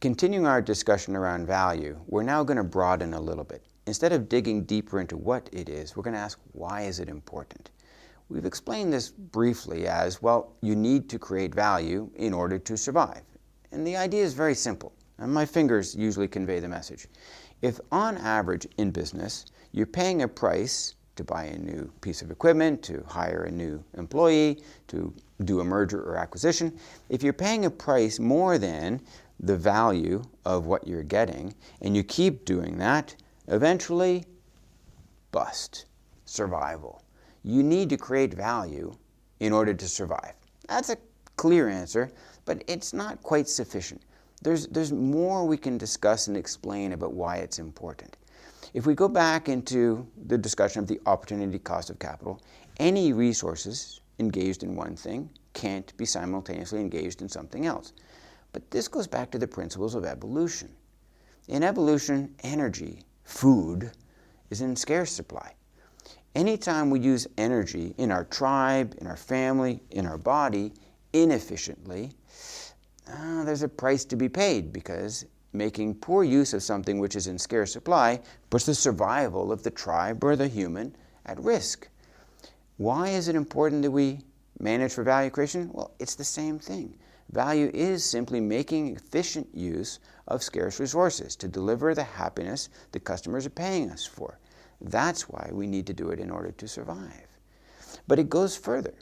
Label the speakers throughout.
Speaker 1: Continuing our discussion around value, we're now going to broaden a little bit. Instead of digging deeper into what it is, we're going to ask, why is it important? We've explained this briefly as, well, you need to create value in order to survive. And the idea is very simple, and my fingers usually convey the message. If on average in business, you're paying a price to buy a new piece of equipment, to hire a new employee, to do a merger or acquisition, if you're paying a price more than the value of what you're getting, and you keep doing that, eventually, bust, survival. You need to create value in order to survive. That's a clear answer, but it's not quite sufficient. There's more we can discuss and explain about why it's important. If we go back into the discussion of the opportunity cost of capital, any resources engaged in one thing can't be simultaneously engaged in something else. But this goes back to the principles of evolution. In evolution, energy, food, is in scarce supply. Anytime we use energy in our tribe, in our family, in our body, inefficiently, there's a price to be paid, because making poor use of something which is in scarce supply puts the survival of the tribe or the human at risk. Why is it important that we manage for value creation? Well, it's the same thing. Value is simply making efficient use of scarce resources to deliver the happiness the customers are paying us for. That's why we need to do it in order to survive. But it goes further.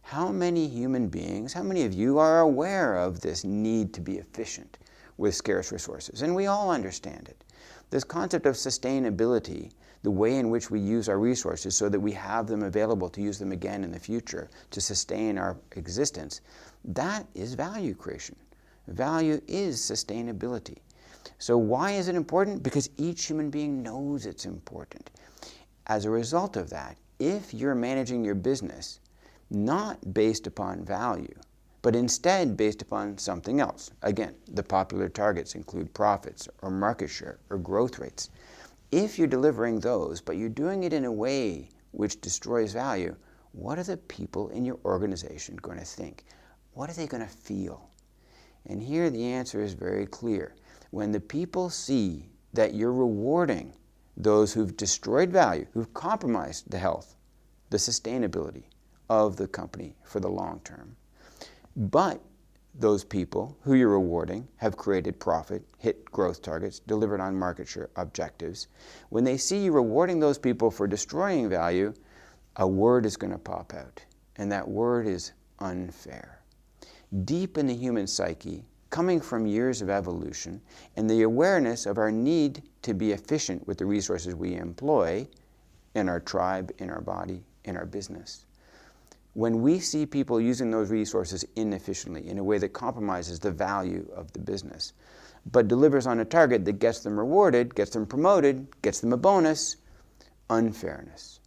Speaker 1: How many human beings, how many of you are aware of this need to be efficient with scarce resources? And we all understand it. This concept of sustainability, the way in which we use our resources so that we have them available to use them again in the future to sustain our existence, that is value creation. Value is sustainability. So why is it important? Because each human being knows it's important. As a result of that, if you're managing your business not based upon value, but instead based upon something else, again, the popular targets include profits or market share or growth rates. If you're delivering those, but you're doing it in a way which destroys value, what are the people in your organization going to think? What are they going to feel? And here the answer is very clear. When the people see that you're rewarding those who've destroyed value, who've compromised the health, the sustainability of the company for the long term, but those people who you're rewarding have created profit, hit growth targets, delivered on market share objectives, when they see you rewarding those people for destroying value, a word is going to pop out, and that word is unfair. Deep in the human psyche, coming from years of evolution and the awareness of our need to be efficient with the resources we employ in our tribe, in our body, in our business. When we see people using those resources inefficiently in a way that compromises the value of the business, but delivers on a target that gets them rewarded, gets them promoted, gets them a bonus, unfairness.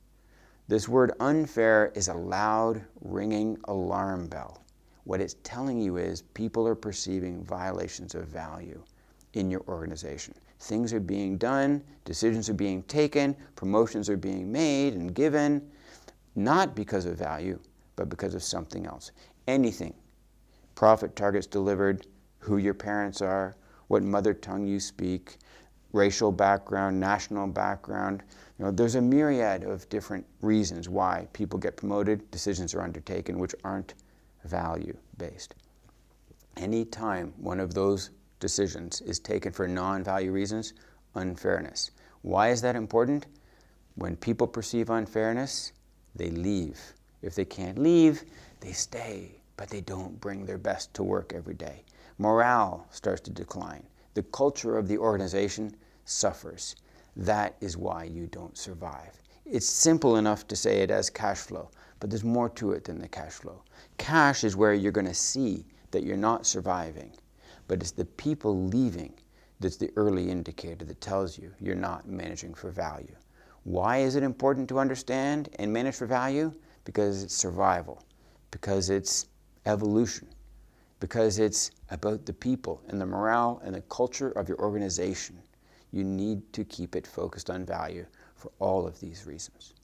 Speaker 1: This word unfair is a loud, ringing alarm bell. What it's telling you is people are perceiving violations of value in your organization. Things are being done, decisions are being taken, promotions are being made and given, not because of value, but because of something else. Anything. Profit targets delivered, who your parents are, what mother tongue you speak, racial background, national background. There's a myriad of different reasons why people get promoted, decisions are undertaken which aren't value-based. Anytime one of those decisions is taken for non-value reasons, unfairness. Why is that important? When people perceive unfairness, they leave. If they can't leave, they stay, but they don't bring their best to work every day. Morale starts to decline. The culture of the organization suffers. That is why you don't survive. It's simple enough to say it as cash flow, but there's more to it than the cash flow. Cash is where you're going to see that you're not surviving, but it's the people leaving that's the early indicator that tells you you're not managing for value. Why is it important to understand and manage for value? Because it's survival, because it's evolution, because it's about the people and the morale and the culture of your organization. You need to keep it focused on value for all of these reasons.